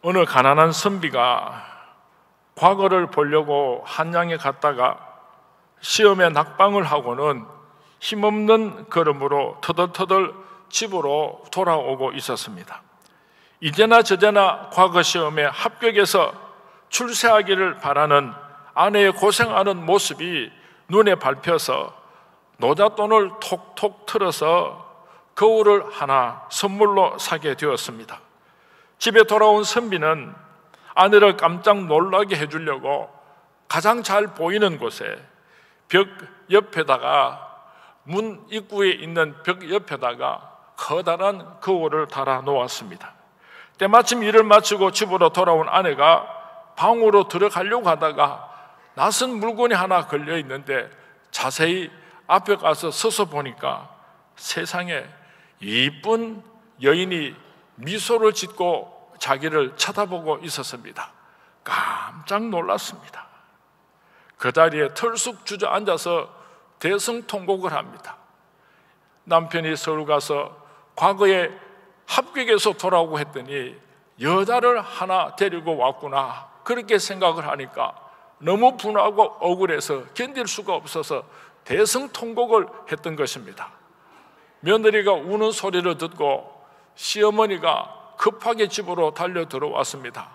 어느 가난한 선비가 과거를 보려고 한양에 갔다가 시험에 낙방을 하고는 힘없는 걸음으로 터덜터덜 집으로 돌아오고 있었습니다. 이제나 저제나 과거 시험에 합격해서 출세하기를 바라는 아내의 고생하는 모습이 눈에 밟혀서 노잣돈을 톡톡 틀어서 거울을 하나 선물로 사게 되었습니다. 집에 돌아온 선비는 아내를 깜짝 놀라게 해주려고 가장 잘 보이는 곳에 벽 옆에다가, 문 입구에 있는 벽 옆에다가 커다란 거울을 달아 놓았습니다. 때마침 일을 마치고 집으로 돌아온 아내가 방으로 들어가려고 하다가 낯선 물건이 하나 걸려 있는데 자세히 앞에 가서 서서 보니까 세상에 이쁜 여인이 미소를 짓고 자기를 쳐다보고 있었습니다. 깜짝 놀랐습니다. 그 자리에 털쑥 주저앉아서 대성통곡을 합니다. 남편이 서울 가서 과거에 합격해서 돌아오고 했더니 여자를 하나 데리고 왔구나, 그렇게 생각을 하니까 너무 분하고 억울해서 견딜 수가 없어서 대성통곡을 했던 것입니다. 며느리가 우는 소리를 듣고 시어머니가 급하게 집으로 달려 들어왔습니다.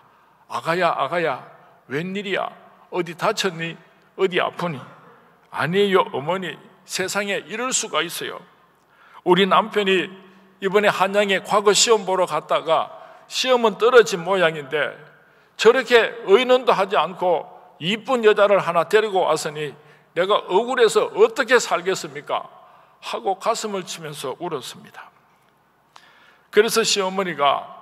아가야, 웬일이야? 어디 다쳤니? 어디 아프니? 아니에요 어머니, 세상에 이럴 수가 있어요. 우리 남편이 이번에 한양에 과거 시험 보러 갔다가 시험은 떨어진 모양인데 저렇게 의논도 하지 않고 이쁜 여자를 하나 데리고 왔으니 내가 억울해서 어떻게 살겠습니까? 하고 가슴을 치면서 울었습니다. 그래서 시어머니가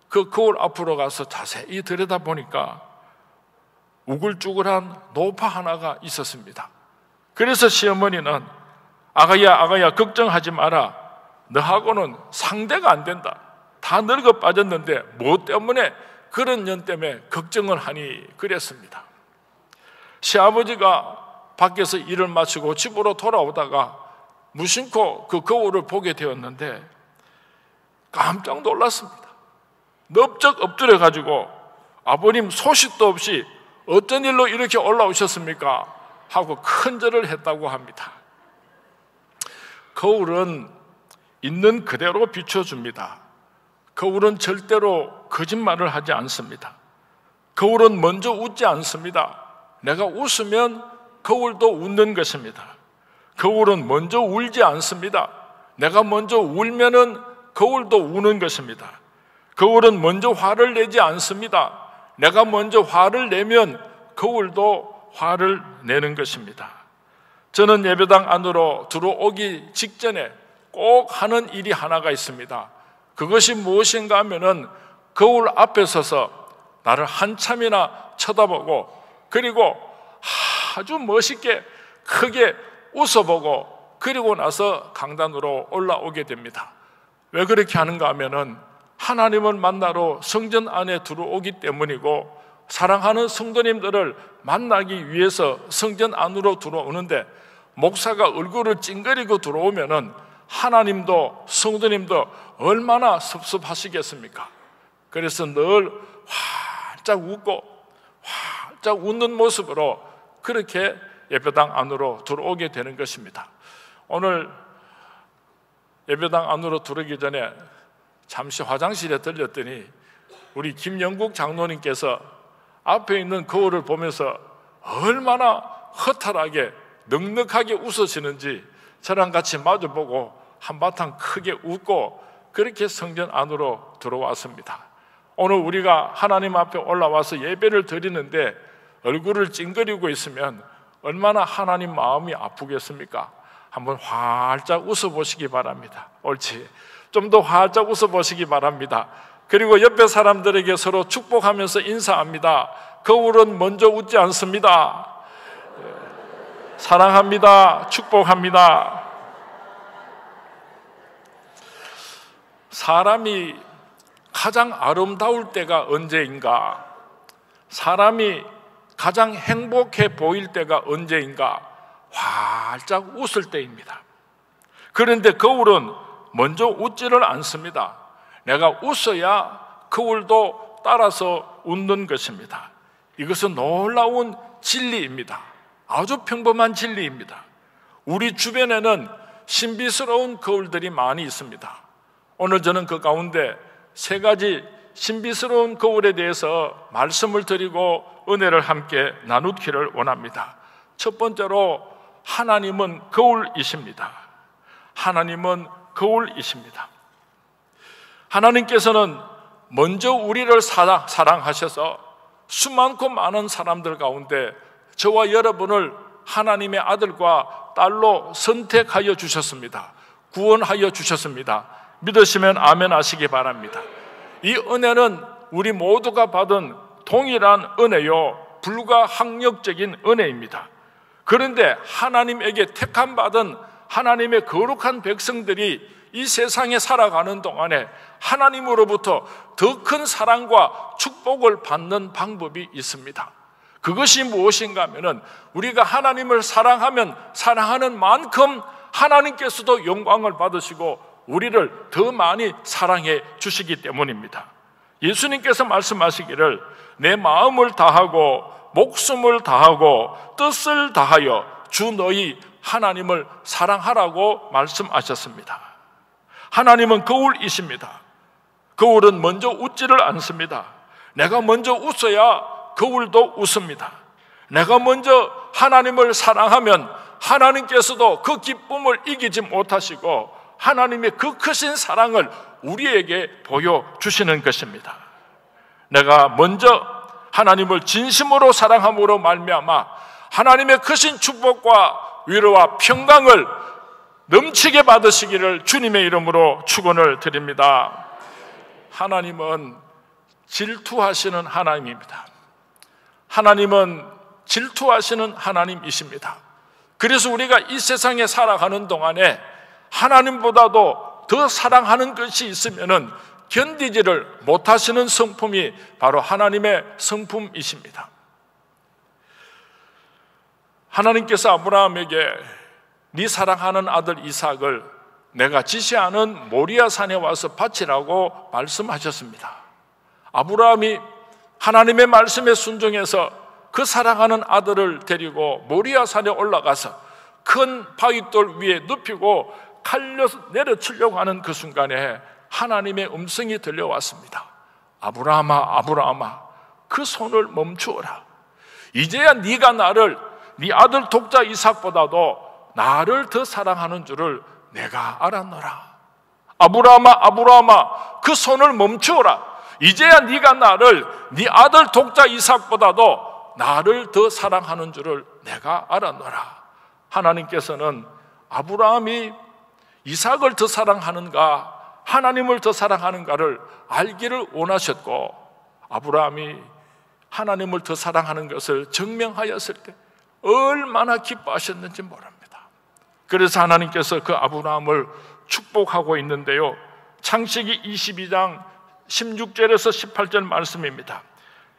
그 거울 앞으로 가서 자세히 들여다보니까 우글쭈글한 노파 하나가 있었습니다. 그래서 시어머니는 아가야 걱정하지 마라, 너하고는 상대가 안 된다. 다 늙어 빠졌는데 뭐 때문에 그런 년 때문에 걱정을 하니, 그랬습니다. 시아버지가 밖에서 일을 마치고 집으로 돌아오다가 무심코 그 거울을 보게 되었는데 깜짝 놀랐습니다. 넙적 엎드려 가지고 아버님 소식도 없이 어쩐 일로 이렇게 올라오셨습니까? 하고 큰절을 했다고 합니다. 거울은 있는 그대로 비춰줍니다. 거울은 절대로 거짓말을 하지 않습니다. 거울은 먼저 웃지 않습니다. 내가 웃으면 거울도 웃는 것입니다. 거울은 먼저 울지 않습니다. 내가 먼저 울면은 거울도 우는 것입니다. 거울은 먼저 화를 내지 않습니다. 내가 먼저 화를 내면 거울도 화를 내는 것입니다. 저는 예배당 안으로 들어오기 직전에 꼭 하는 일이 하나가 있습니다. 그것이 무엇인가 하면은 거울 앞에 서서 나를 한참이나 쳐다보고, 그리고 아주 멋있게 크게 웃어보고, 그리고 나서 강단으로 올라오게 됩니다. 왜 그렇게 하는가 하면은 하나님을 만나러 성전 안에 들어오기 때문이고, 사랑하는 성도님들을 만나기 위해서 성전 안으로 들어오는데 목사가 얼굴을 찡그리고 들어오면은 하나님도 성도님도 얼마나 섭섭하시겠습니까? 그래서 늘 활짝 웃고 활짝 웃는 모습으로 그렇게 예배당 안으로 들어오게 되는 것입니다. 오늘 예배당 안으로 들어오기 전에 잠시 화장실에 들렸더니 우리 김영국 장로님께서 앞에 있는 거울을 보면서 얼마나 허탈하게 넉넉하게 웃으시는지 저랑 같이 마주보고 한바탕 크게 웃고 그렇게 성전 안으로 들어왔습니다. 오늘 우리가 하나님 앞에 올라와서 예배를 드리는데 얼굴을 찡그리고 있으면 얼마나 하나님 마음이 아프겠습니까? 한번 활짝 웃어보시기 바랍니다. 옳지, 좀 더 활짝 웃어보시기 바랍니다. 그리고 옆에 사람들에게 서로 축복하면서 인사합니다. 거울은 먼저 웃지 않습니다. 사랑합니다. 축복합니다. 사람이 가장 아름다울 때가 언제인가? 사람이 가장 행복해 보일 때가 언제인가? 활짝 웃을 때입니다. 그런데 거울은 먼저 웃지를 않습니다. 내가 웃어야 거울도 따라서 웃는 것입니다. 이것은 놀라운 진리입니다. 아주 평범한 진리입니다. 우리 주변에는 신비스러운 거울들이 많이 있습니다. 오늘 저는 그 가운데 세 가지 신비스러운 거울에 대해서 말씀을 드리고 은혜를 함께 나누기를 원합니다. 첫 번째로 하나님은 거울이십니다. 하나님은 거울이십니다. 하나님께서는 먼저 우리를 사랑하셔서 수많고 많은 사람들 가운데 저와 여러분을 하나님의 아들과 딸로 선택하여 주셨습니다. 구원하여 주셨습니다. 믿으시면 아멘 하시기 바랍니다. 이 은혜는 우리 모두가 받은 동일한 은혜요, 불가항력적인 은혜입니다. 그런데 하나님에게 택함받은 하나님의 거룩한 백성들이 이 세상에 살아가는 동안에 하나님으로부터 더 큰 사랑과 축복을 받는 방법이 있습니다. 그것이 무엇인가 하면은 우리가 하나님을 사랑하면 사랑하는 만큼 하나님께서도 영광을 받으시고 우리를 더 많이 사랑해 주시기 때문입니다. 예수님께서 말씀하시기를 내 마음을 다하고 목숨을 다하고 뜻을 다하여 주 너희 하나님을 사랑하라고 말씀하셨습니다. 하나님은 거울이십니다. 거울은 먼저 웃지를 않습니다. 내가 먼저 웃어야 거울도 웃습니다. 내가 먼저 하나님을 사랑하면 하나님께서도 그 기쁨을 이기지 못하시고 하나님의 그 크신 사랑을 우리에게 보여주시는 것입니다. 내가 먼저 하나님을 진심으로 사랑함으로 말미암아 하나님의 크신 축복과 위로와 평강을 넘치게 받으시기를 주님의 이름으로 축원을 드립니다. 하나님은 질투하시는 하나님입니다. 하나님은 질투하시는 하나님이십니다. 그래서 우리가 이 세상에 살아가는 동안에 하나님보다도 더 사랑하는 것이 있으면은 견디지를 못하시는 성품이 바로 하나님의 성품이십니다. 하나님께서 아브라함에게 네 사랑하는 아들 이삭을 내가 지시하는 모리아 산에 와서 바치라고 말씀하셨습니다. 아브라함이 하나님의 말씀에 순종해서 그 사랑하는 아들을 데리고 모리아 산에 올라가서 큰 바위돌 위에 눕히고 칼로 내려치려고 하는 그 순간에 하나님의 음성이 들려왔습니다. 아브라함아, 아브라함아, 그 손을 멈추어라. 이제야 네가 나를 네 아들 독자 이삭보다도 나를 더 사랑하는 줄을 내가 알았노라. 아브라함아, 아브라함아, 그 손을 멈추어라. 이제야 네가 나를 네 아들 독자 이삭보다도 나를 더 사랑하는 줄을 내가 알았노라. 하나님께서는 아브라함이 이삭을 더 사랑하는가 하나님을 더 사랑하는가를 알기를 원하셨고, 아브라함이 하나님을 더 사랑하는 것을 증명하였을 때 얼마나 기뻐하셨는지 모릅니다. 그래서 하나님께서 그 아브라함을 축복하고 있는데요, 창세기 22장 16절에서 18절 말씀입니다.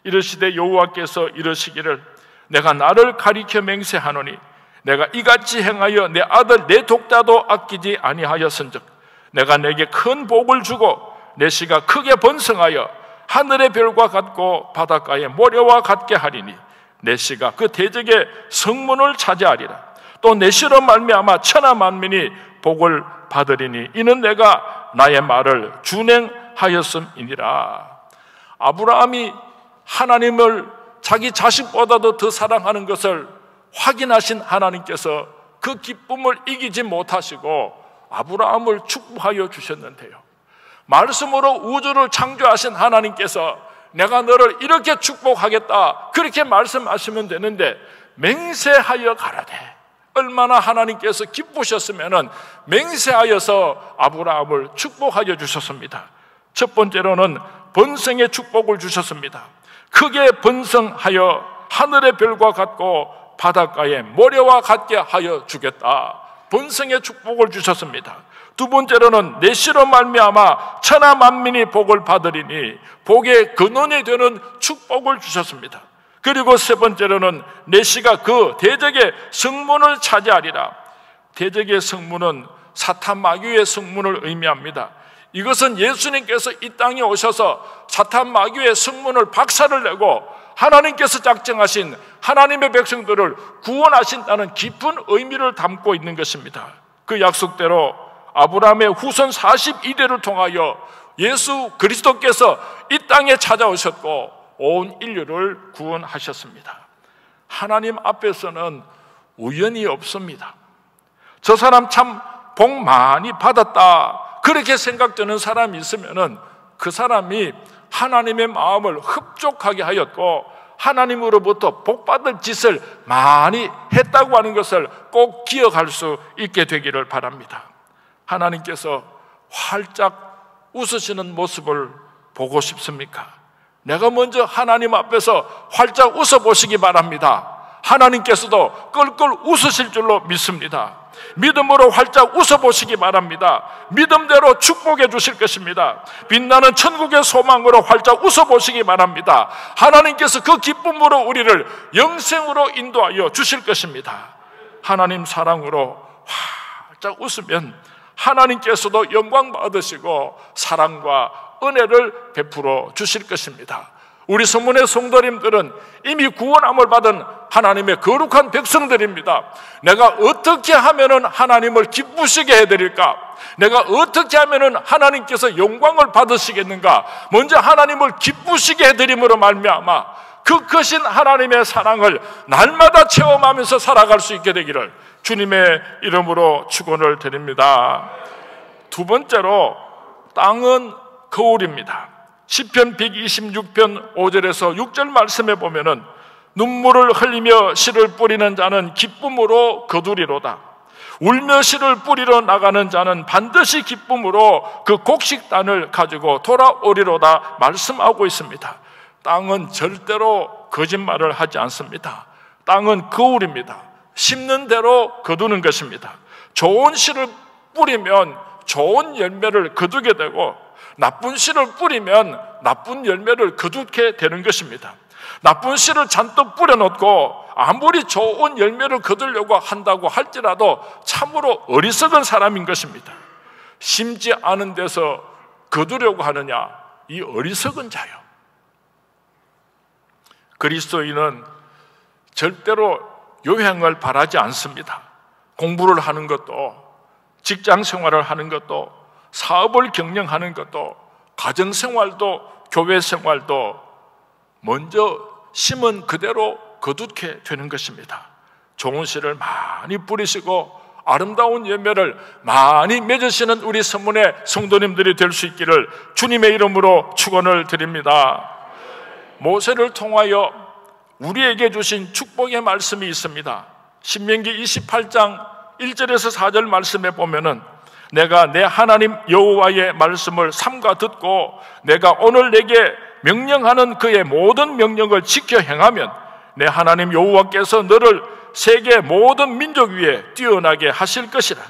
이르시되 여호와께서 이르시기를 내가 나를 가리켜 맹세하노니 내가 이같이 행하여 내 아들 내 독자도 아끼지 아니하였은즉 내가 내게 큰 복을 주고 내 씨가 크게 번성하여 하늘의 별과 같고 바닷가의 모래와 같게 하리니 내 씨가 그 대적의 성문을 차지하리라. 또 내 씨로 말미암아 천하 만민이 복을 받으리니 이는 내가 나의 말을 준행하였음이니라. 아브라함이 하나님을 자기 자식보다도 더 사랑하는 것을 확인하신 하나님께서 그 기쁨을 이기지 못하시고 아브라함을 축복하여 주셨는데요, 말씀으로 우주를 창조하신 하나님께서 내가 너를 이렇게 축복하겠다 그렇게 말씀하시면 되는데 맹세하여 가라되, 얼마나 하나님께서 기쁘셨으면 맹세하여서 아브라함을 축복하여 주셨습니다. 첫 번째로는 번성의 축복을 주셨습니다. 크게 번성하여 하늘의 별과 같고 바닷가의 모래와 같게 하여 주겠다. 번성의 축복을 주셨습니다. 두 번째로는 내 씨로 말미암아 천하 만민이 복을 받으리니 복의 근원이 되는 축복을 주셨습니다. 그리고 세 번째로는 내 씨가 그 대적의 성문을 차지하리라. 대적의 성문은 사탄 마귀의 성문을 의미합니다. 이것은 예수님께서 이 땅에 오셔서 사탄 마귀의 성문을 박살을 내고 하나님께서 작정하신 하나님의 백성들을 구원하신다는 깊은 의미를 담고 있는 것입니다. 그 약속대로 아브라함의 후손 42대를 통하여 예수 그리스도께서 이 땅에 찾아오셨고 온 인류를 구원하셨습니다. 하나님 앞에서는 우연이 없습니다. 저 사람 참 복 많이 받았다, 그렇게 생각되는 사람이 있으면은 그 사람이 하나님의 마음을 흡족하게 하였고 하나님으로부터 복받을 짓을 많이 했다고 하는 것을 꼭 기억할 수 있게 되기를 바랍니다. 하나님께서 활짝 웃으시는 모습을 보고 싶습니까? 내가 먼저 하나님 앞에서 활짝 웃어보시기 바랍니다. 하나님께서도 껄껄 웃으실 줄로 믿습니다. 믿음으로 활짝 웃어보시기 바랍니다. 믿음대로 축복해 주실 것입니다. 빛나는 천국의 소망으로 활짝 웃어보시기 바랍니다. 하나님께서 그 기쁨으로 우리를 영생으로 인도하여 주실 것입니다. 하나님 사랑으로 활짝 웃으면 하나님께서도 영광 받으시고 사랑과 은혜를 베풀어 주실 것입니다. 우리 성문의 성도님들은 이미 구원함을 받은 하나님의 거룩한 백성들입니다. 내가 어떻게 하면은 하나님을 기쁘시게 해드릴까? 내가 어떻게 하면은 하나님께서 영광을 받으시겠는가? 먼저 하나님을 기쁘시게 해드림으로 말미암아 그 크신 하나님의 사랑을 날마다 체험하면서 살아갈 수 있게 되기를 주님의 이름으로 축원을 드립니다. 두 번째로 땅은 거울입니다. 시편 126편 5절에서 6절 말씀에 보면은 눈물을 흘리며 씨를 뿌리는 자는 기쁨으로 거두리로다. 울며 씨를 뿌리러 나가는 자는 반드시 기쁨으로 그 곡식단을 가지고 돌아오리로다 말씀하고 있습니다. 땅은 절대로 거짓말을 하지 않습니다. 땅은 거울입니다. 심는 대로 거두는 것입니다. 좋은 씨를 뿌리면 좋은 열매를 거두게 되고 나쁜 씨를 뿌리면 나쁜 열매를 거두게 되는 것입니다. 나쁜 씨를 잔뜩 뿌려놓고 아무리 좋은 열매를 거두려고 한다고 할지라도 참으로 어리석은 사람인 것입니다. 심지 않은 데서 거두려고 하느냐, 이 어리석은 자요. 그리스도인은 절대로 요행을 바라지 않습니다. 공부를 하는 것도, 직장 생활을 하는 것도, 사업을 경영하는 것도, 가정생활도, 교회생활도 먼저 심은 그대로 거두게 되는 것입니다. 좋은 씨를 많이 뿌리시고 아름다운 열매를 많이 맺으시는 우리 성문의 성도님들이 될 수 있기를 주님의 이름으로 축원을 드립니다. 모세를 통하여 우리에게 주신 축복의 말씀이 있습니다. 신명기 28장 1절에서 4절 말씀에 보면은 내가 내 하나님 여호와의 말씀을 삼가 듣고 내가 오늘 내게 명령하는 그의 모든 명령을 지켜 행하면 내 하나님 여호와께서 너를 세계 모든 민족 위에 뛰어나게 하실 것이라.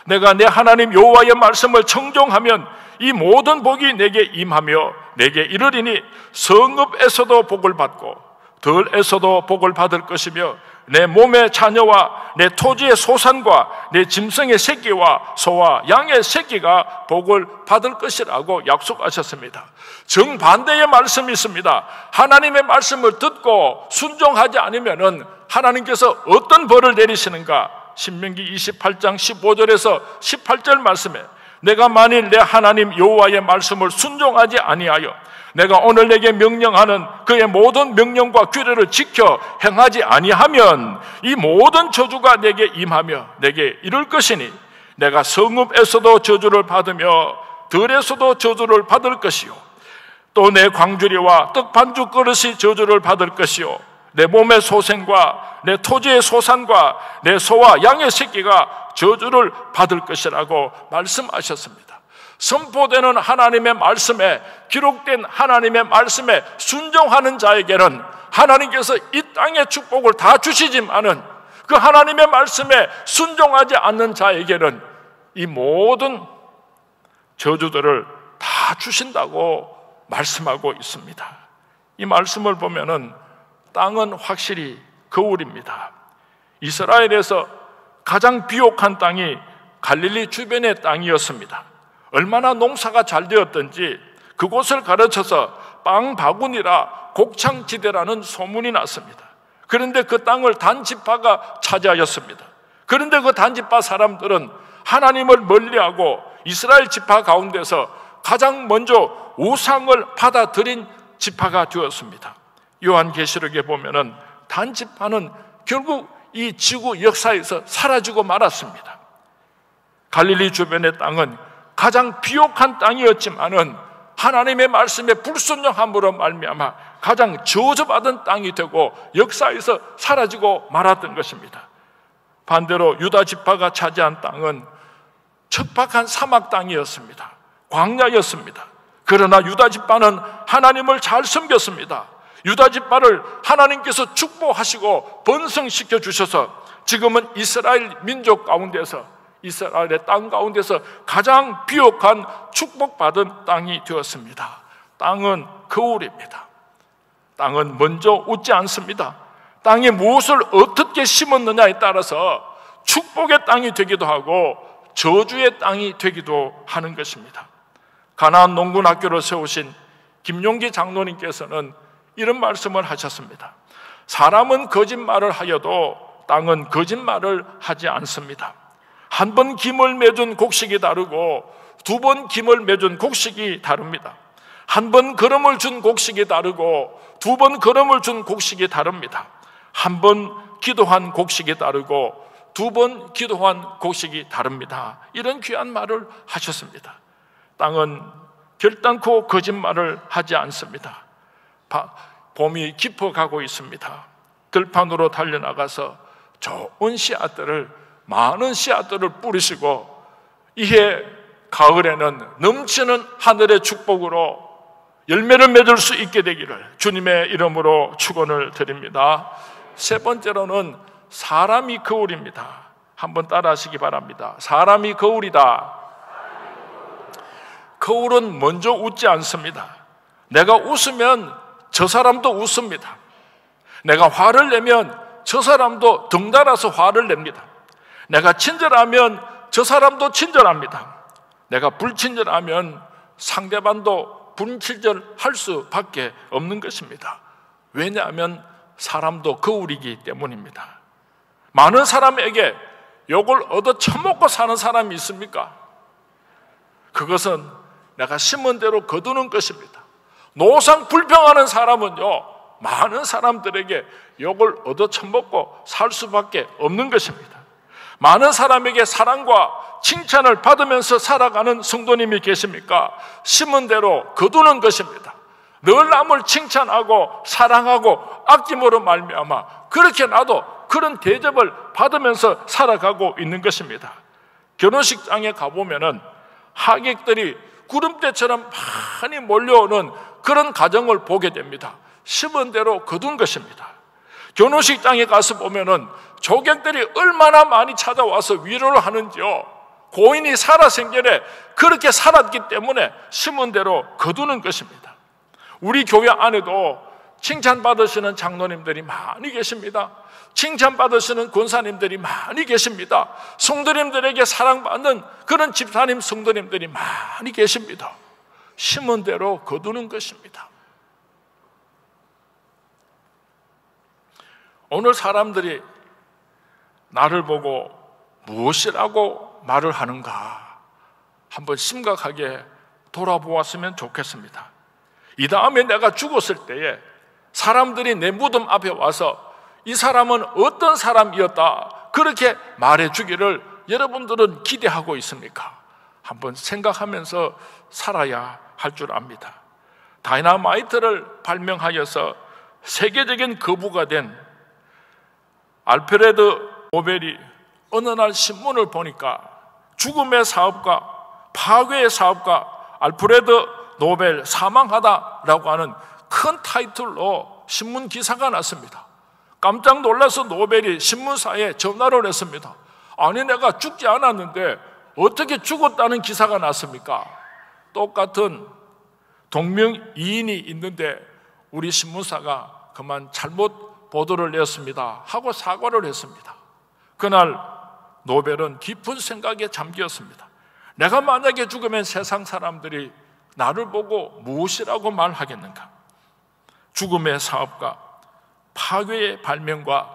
내가 내 하나님 여호와의 말씀을 청종하면 이 모든 복이 내게 임하며 내게 이르리니 성읍에서도 복을 받고 들에서도 복을 받을 것이며 내 몸의 자녀와 내 토지의 소산과 내 짐승의 새끼와 소와 양의 새끼가 복을 받을 것이라고 약속하셨습니다. 정반대의 말씀이 있습니다. 하나님의 말씀을 듣고 순종하지 않으면은 하나님께서 어떤 벌을 내리시는가? 신명기 28장 15절에서 18절 말씀에 내가 만일 내 하나님 여호와의 말씀을 순종하지 아니하여 내가 오늘 내게 명령하는 그의 모든 명령과 규례를 지켜 행하지 아니하면 이 모든 저주가 내게 임하며 내게 이를 것이니 내가 성읍에서도 저주를 받으며 들에서도 저주를 받을 것이요 또 내 광주리와 떡반죽 그릇이 저주를 받을 것이요 내 몸의 소생과 내 토지의 소산과 내 소와 양의 새끼가 저주를 받을 것이라고 말씀하셨습니다. 선포되는 하나님의 말씀에, 기록된 하나님의 말씀에 순종하는 자에게는 하나님께서 이 땅의 축복을 다 주시지만은 그 하나님의 말씀에 순종하지 않는 자에게는 이 모든 저주들을 다 주신다고 말씀하고 있습니다. 이 말씀을 보면은 땅은 확실히 거울입니다. 이스라엘에서 가장 비옥한 땅이 갈릴리 주변의 땅이었습니다. 얼마나 농사가 잘 되었던지 그곳을 가르쳐서 빵 바구니라 곡창지대라는 소문이 났습니다. 그런데 그 땅을 단지파가 차지하였습니다. 그런데 그 단지파 사람들은 하나님을 멀리하고 이스라엘 지파 가운데서 가장 먼저 우상을 받아들인 지파가 되었습니다. 요한계시록에 보면은 단지파는 결국 이 지구 역사에서 사라지고 말았습니다. 갈릴리 주변의 땅은 가장 비옥한 땅이었지만은 하나님의 말씀에 불순종함으로 말미암아 가장 저주받은 땅이 되고 역사에서 사라지고 말았던 것입니다. 반대로 유다 지파가 차지한 땅은 척박한 사막 땅이었습니다. 광야였습니다. 그러나 유다 지파는 하나님을 잘 섬겼습니다. 유다 지파를 하나님께서 축복하시고 번성시켜 주셔서 지금은 이스라엘 민족 가운데서, 이스라엘의 땅 가운데서 가장 비옥한 축복받은 땅이 되었습니다. 땅은 거울입니다. 땅은 먼저 웃지 않습니다. 땅에 무엇을 어떻게 심었느냐에 따라서 축복의 땅이 되기도 하고 저주의 땅이 되기도 하는 것입니다. 가나안 농군학교를 세우신 김용기 장로님께서는 이런 말씀을 하셨습니다. 사람은 거짓말을 하여도 땅은 거짓말을 하지 않습니다. 한 번 김을 매준 곡식이 다르고 두 번 김을 매준 곡식이 다릅니다. 한 번 거름을 준 곡식이 다르고 두 번 거름을 준 곡식이 다릅니다. 한 번 기도한 곡식이 다르고 두 번 기도한 곡식이 다릅니다. 이런 귀한 말을 하셨습니다. 땅은 결단코 거짓말을 하지 않습니다. 봄이 깊어가고 있습니다. 들판으로 달려나가서 좋은 씨앗들을, 많은 씨앗들을 뿌리시고 이해 가을에는 넘치는 하늘의 축복으로 열매를 맺을 수 있게 되기를 주님의 이름으로 축원을 드립니다. 세 번째로는 사람이 거울입니다. 한번 따라 하시기 바랍니다. 사람이 거울이다. 거울은 먼저 웃지 않습니다. 내가 웃으면 저 사람도 웃습니다. 내가 화를 내면 저 사람도 덩달아서 화를 냅니다. 내가 친절하면 저 사람도 친절합니다. 내가 불친절하면 상대방도 불친절할 수밖에 없는 것입니다. 왜냐하면 사람도 거울이기 때문입니다. 많은 사람에게 욕을 얻어 처먹고 사는 사람이 있습니까? 그것은 내가 심은 대로 거두는 것입니다. 노상 불평하는 사람은요, 많은 사람들에게 욕을 얻어 처먹고 살 수밖에 없는 것입니다. 많은 사람에게 사랑과 칭찬을 받으면서 살아가는 성도님이 계십니까? 심은 대로 거두는 것입니다. 늘 남을 칭찬하고 사랑하고 아낌으로 말미암아 그렇게 나도 그런 대접을 받으면서 살아가고 있는 것입니다. 결혼식장에 가보면은 하객들이 구름대처럼 많이 몰려오는 그런 가정을 보게 됩니다. 심은 대로 거둔 것입니다. 결혼식장에 가서 보면은 조객들이 얼마나 많이 찾아와서 위로를 하는지요. 고인이 살아생전에 그렇게 살았기 때문에 심은 대로 거두는 것입니다. 우리 교회 안에도 칭찬받으시는 장로님들이 많이 계십니다. 칭찬받으시는 권사님들이 많이 계십니다. 성도님들에게 사랑받는 그런 집사님, 성도님들이 많이 계십니다. 심은 대로 거두는 것입니다. 오늘 사람들이 나를 보고 무엇이라고 말을 하는가 한번 심각하게 돌아보았으면 좋겠습니다. 이 다음에 내가 죽었을 때에 사람들이 내 무덤 앞에 와서 이 사람은 어떤 사람이었다 그렇게 말해주기를 여러분들은 기대하고 있습니까? 한번 생각하면서 살아야 할 줄 압니다. 다이나마이트를 발명하여서 세계적인 거부가 된 알프레드 노벨이 어느 날 신문을 보니까 죽음의 사업가, 파괴의 사업가 알프레드 노벨 사망하다라고 하는 큰 타이틀로 신문 기사가 났습니다. 깜짝 놀라서 노벨이 신문사에 전화를 했습니다. 아니 내가 죽지 않았는데 어떻게 죽었다는 기사가 났습니까? 똑같은 동명이인이 있는데 우리 신문사가 그만 잘못 보도를 냈습니다 하고 사과를 했습니다. 그날 노벨은 깊은 생각에 잠겼습니다. 내가 만약에 죽으면 세상 사람들이 나를 보고 무엇이라고 말하겠는가? 죽음의 사업가, 파괴의 발명가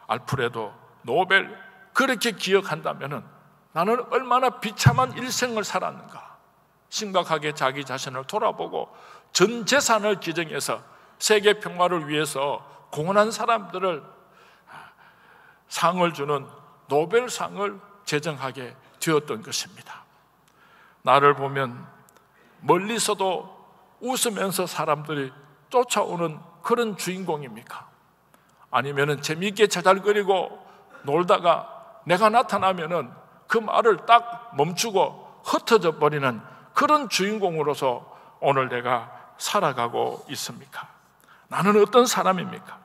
알프레도 노벨, 그렇게 기억한다면 나는 얼마나 비참한 일생을 살았는가? 심각하게 자기 자신을 돌아보고 전 재산을 기증해서 세계 평화를 위해서 공헌한 사람들을 상을 주는 노벨상을 제정하게 되었던 것입니다. 나를 보면 멀리서도 웃으면서 사람들이 쫓아오는 그런 주인공입니까? 아니면 재미있게 자잘거리고 놀다가 내가 나타나면은 그 말을 딱 멈추고 흩어져 버리는 그런 주인공으로서 오늘 내가 살아가고 있습니까? 나는 어떤 사람입니까?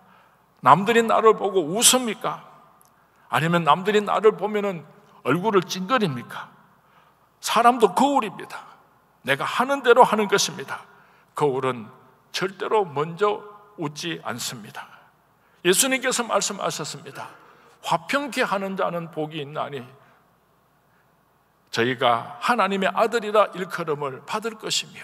남들이 나를 보고 웃습니까? 아니면 남들이 나를 보면은 얼굴을 찡그립니까? 사람도 거울입니다. 내가 하는 대로 하는 것입니다. 거울은 절대로 먼저 웃지 않습니다. 예수님께서 말씀하셨습니다. 화평케 하는 자는 복이 있나니 저희가 하나님의 아들이라 일컬음을 받을 것이며,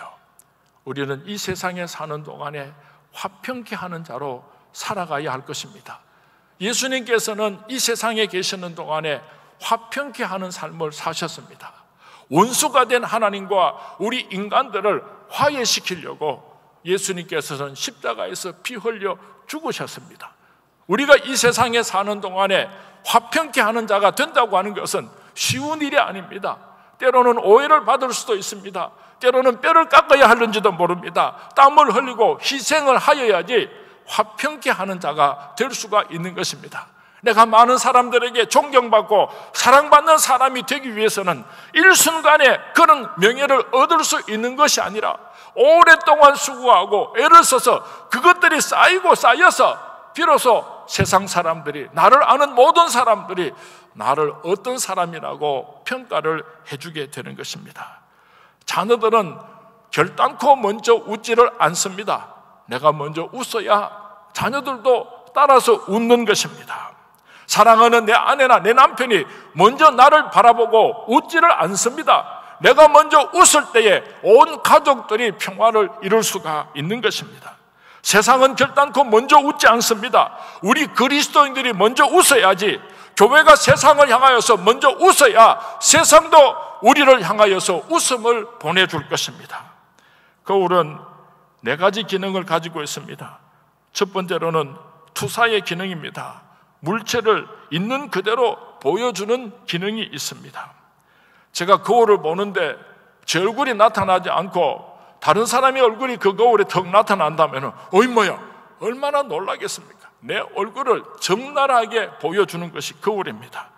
우리는 이 세상에 사는 동안에 화평케 하는 자로 살아가야 할 것입니다. 예수님께서는 이 세상에 계시는 동안에 화평케 하는 삶을 사셨습니다. 원수가 된 하나님과 우리 인간들을 화해시키려고 예수님께서는 십자가에서 피 흘려 죽으셨습니다. 우리가 이 세상에 사는 동안에 화평케 하는 자가 된다고 하는 것은 쉬운 일이 아닙니다. 때로는 오해를 받을 수도 있습니다. 때로는 뼈를 깎아야 하는지도 모릅니다. 땀을 흘리고 희생을 하여야지 화평케 하는 자가 될 수가 있는 것입니다. 내가 많은 사람들에게 존경받고 사랑받는 사람이 되기 위해서는 일순간에 그런 명예를 얻을 수 있는 것이 아니라 오랫동안 수고하고 애를 써서 그것들이 쌓여서 비로소 세상 사람들이, 나를 아는 모든 사람들이 나를 어떤 사람이라고 평가를 해주게 되는 것입니다. 자녀들은 결단코 먼저 웃지를 않습니다. 내가 먼저 웃어야 자녀들도 따라서 웃는 것입니다. 사랑하는 내 아내나 내 남편이 먼저 나를 바라보고 웃지를 않습니다. 내가 먼저 웃을 때에 온 가족들이 평화를 이룰 수가 있는 것입니다. 세상은 결단코 먼저 웃지 않습니다. 우리 그리스도인들이 먼저 웃어야지, 교회가 세상을 향하여서 먼저 웃어야 세상도 우리를 향하여서 웃음을 보내줄 것입니다. 거울은 네 가지 기능을 가지고 있습니다. 첫 번째로는 투사의 기능입니다. 물체를 있는 그대로 보여주는 기능이 있습니다. 제가 거울을 보는데 제 얼굴이 나타나지 않고 다른 사람의 얼굴이 그 거울에 턱 나타난다면 어이 뭐야, 얼마나 놀라겠습니까? 내 얼굴을 적나라하게 보여주는 것이 거울입니다.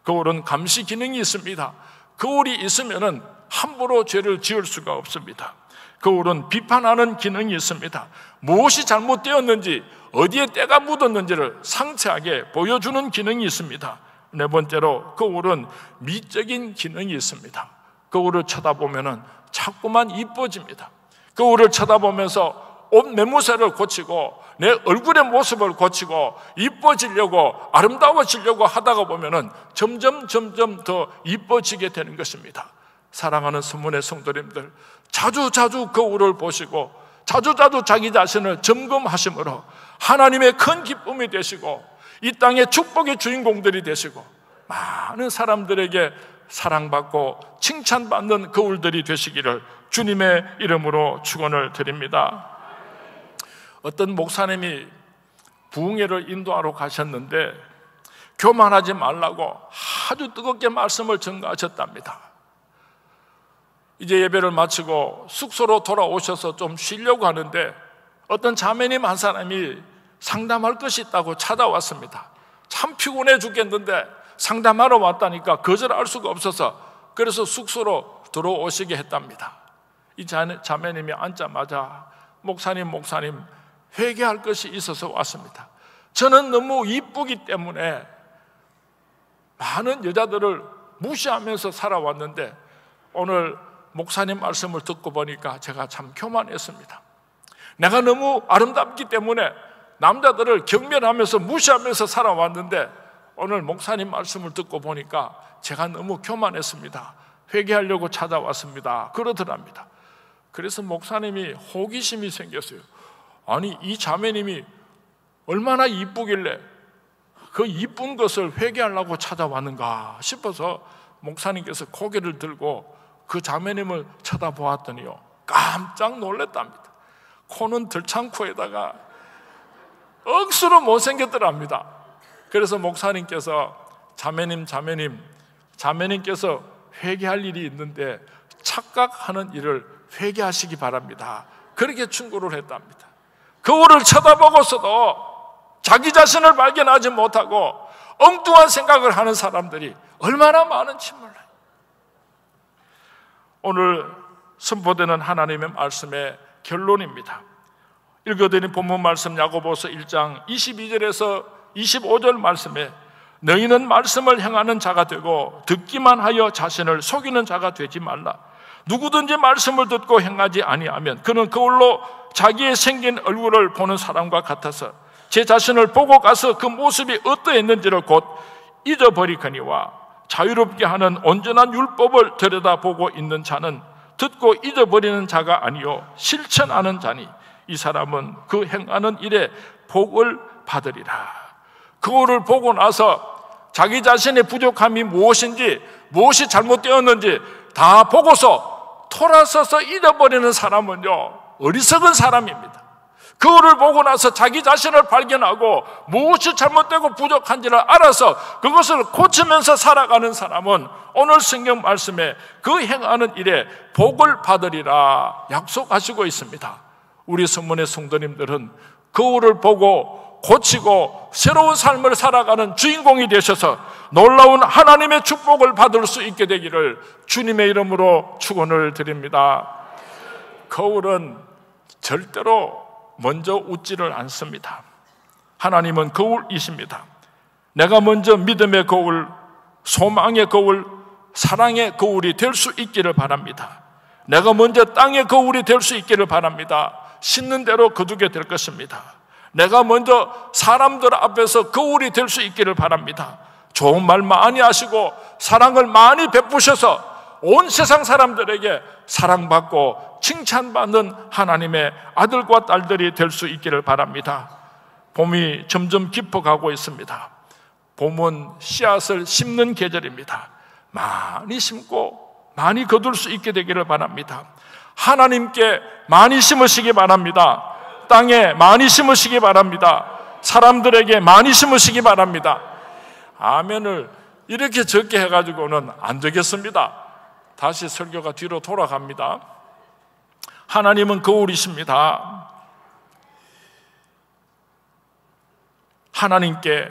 거울은 감시 기능이 있습니다. 거울이 있으면 함부로 죄를 지을 수가 없습니다. 거울은 비판하는 기능이 있습니다. 무엇이 잘못되었는지, 어디에 때가 묻었는지를 상세하게 보여주는 기능이 있습니다. 네 번째로 거울은 미적인 기능이 있습니다. 거울을 쳐다보면 자꾸만 이뻐집니다. 거울을 쳐다보면서 옷 매무새를 고치고 내 얼굴의 모습을 고치고 이뻐지려고, 아름다워지려고 하다가 보면 점점 더 이뻐지게 되는 것입니다. 사랑하는 성문의 성도님들, 자주 거울을 보시고 자주 자기 자신을 점검하심으로 하나님의 큰 기쁨이 되시고 이 땅의 축복의 주인공들이 되시고 많은 사람들에게 사랑받고 칭찬받는 거울들이 되시기를 주님의 이름으로 축원을 드립니다. 어떤 목사님이 부흥회를 인도하러 가셨는데 교만하지 말라고 아주 뜨겁게 말씀을 전가하셨답니다. 이제 예배를 마치고 숙소로 돌아오셔서 좀 쉬려고 하는데 어떤 자매님 한 사람이 상담할 것이 있다고 찾아왔습니다. 참 피곤해 죽겠는데 상담하러 왔다니까 거절할 수가 없어서 그래서 숙소로 들어오시게 했답니다. 이 자매님이 앉자마자 목사님 회개할 것이 있어서 왔습니다. 저는 너무 이쁘기 때문에 많은 여자들을 무시하면서 살아왔는데 오늘 목사님 말씀을 듣고 보니까 제가 참 교만했습니다. 내가 너무 아름답기 때문에 남자들을 경멸하면서 무시하면서 살아왔는데 오늘 목사님 말씀을 듣고 보니까 제가 너무 교만했습니다. 회개하려고 찾아왔습니다. 그러더랍니다. 그래서 목사님이 호기심이 생겼어요. 아니, 이 자매님이 얼마나 이쁘길래 그 이쁜 것을 회개하려고 찾아왔는가 싶어서 목사님께서 고개를 들고 그 자매님을 쳐다보았더니요, 깜짝 놀랐답니다. 코는 들창코에다가 억수로 못생겼더랍니다. 그래서 목사님께서 자매님께서 회개할 일이 있는데 착각하는 일을 회개하시기 바랍니다. 그렇게 충고를 했답니다. 거울을 쳐다보고서도 자기 자신을 발견하지 못하고 엉뚱한 생각을 하는 사람들이 얼마나 많은지 몰라요. 오늘 선포되는 하나님의 말씀의 결론입니다. 읽어드린 본문 말씀 야고보서 1장 22절에서 25절 말씀에 너희는 말씀을 행하는 자가 되고 듣기만 하여 자신을 속이는 자가 되지 말라. 누구든지 말씀을 듣고 행하지 아니하면 그는 거울로 자기의 생긴 얼굴을 보는 사람과 같아서 제 자신을 보고 가서 그 모습이 어떠했는지를 곧 잊어버리거니와 자유롭게 하는 온전한 율법을 들여다보고 있는 자는 듣고 잊어버리는 자가 아니요 실천하는 자니 이 사람은 그 행하는 일에 복을 받으리라. 거울을 보고 나서 자기 자신의 부족함이 무엇인지, 무엇이 잘못되었는지 다 보고서 돌아서서 잊어버리는 사람은요, 어리석은 사람입니다. 거울을 보고 나서 자기 자신을 발견하고 무엇이 잘못되고 부족한지를 알아서 그것을 고치면서 살아가는 사람은 오늘 성경 말씀에 그 행하는 일에 복을 받으리라 약속하시고 있습니다. 우리 성문의 성도님들은 거울을 보고 고치고 새로운 삶을 살아가는 주인공이 되셔서 놀라운 하나님의 축복을 받을 수 있게 되기를 주님의 이름으로 축원을 드립니다. 거울은 절대로 먼저 웃지를 않습니다. 하나님은 거울이십니다. 내가 먼저 믿음의 거울, 소망의 거울, 사랑의 거울이 될 수 있기를 바랍니다. 내가 먼저 땅의 거울이 될 수 있기를 바랍니다. 신는 대로 거두게 될 것입니다. 내가 먼저 사람들 앞에서 거울이 될 수 있기를 바랍니다. 좋은 말 많이 하시고 사랑을 많이 베푸셔서 온 세상 사람들에게 사랑받고 칭찬받는 하나님의 아들과 딸들이 될 수 있기를 바랍니다. 봄이 점점 깊어가고 있습니다. 봄은 씨앗을 심는 계절입니다. 많이 심고 많이 거둘 수 있게 되기를 바랍니다. 하나님께 많이 심으시기 바랍니다. 땅에 많이 심으시기 바랍니다. 사람들에게 많이 심으시기 바랍니다. 아멘을 이렇게 적게 해가지고는 안 되겠습니다. 다시 설교가 뒤로 돌아갑니다. 하나님은 거울이십니다. 하나님께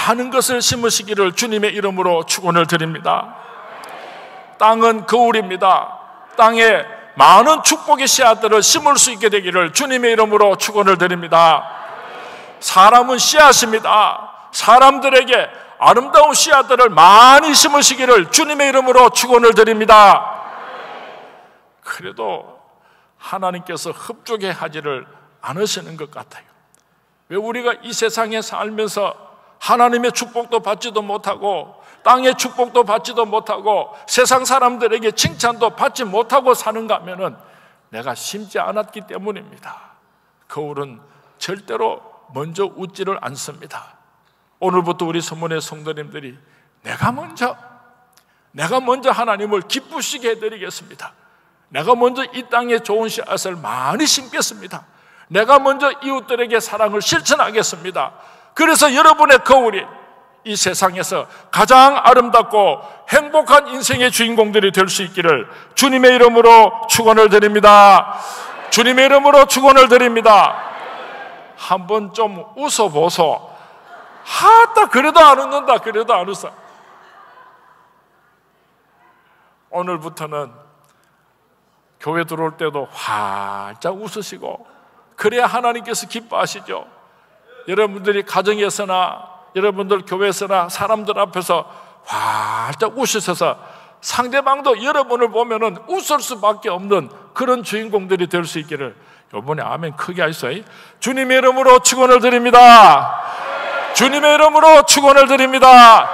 많은 것을 심으시기를 주님의 이름으로 축원을 드립니다. 땅은 거울입니다. 땅에 많은 축복의 씨앗들을 심을 수 있게 되기를 주님의 이름으로 축원을 드립니다. 사람은 씨앗입니다. 사람들에게 아름다운 씨앗들을 많이 심으시기를 주님의 이름으로 축원을 드립니다. 그래도 하나님께서 흡족해 하지를 않으시는 것 같아요. 왜 우리가 이 세상에 살면서 하나님의 축복도 받지도 못하고 땅의 축복도 받지도 못하고 세상 사람들에게 칭찬도 받지 못하고 사는가 하면은 내가 심지 않았기 때문입니다. 거울은 절대로 먼저 웃지를 않습니다. 오늘부터 우리 성문의 성도님들이 내가 먼저 하나님을 기쁘시게 해드리겠습니다. 내가 먼저 이 땅에 좋은 씨앗을 많이 심겠습니다. 내가 먼저 이웃들에게 사랑을 실천하겠습니다. 그래서 여러분의 거울이 이 세상에서 가장 아름답고 행복한 인생의 주인공들이 될 수 있기를 주님의 이름으로 축원을 드립니다. 주님의 이름으로 축원을 드립니다. 한번 좀 웃어보소. 하다 그래도 안 웃는다. 그래도 안 웃어. 오늘부터는 교회 들어올 때도 활짝 웃으시고 그래야 하나님께서 기뻐하시죠. 여러분들이 가정에서나 여러분들 교회에서나 사람들 앞에서 활짝 웃으셔서 상대방도 여러분을 보면은 웃을 수밖에 없는 그런 주인공들이 될 수 있기를 이번에 아멘 크게 하시어요. 주님의 이름으로 축원을 드립니다. 주님의 이름으로 축원을 드립니다.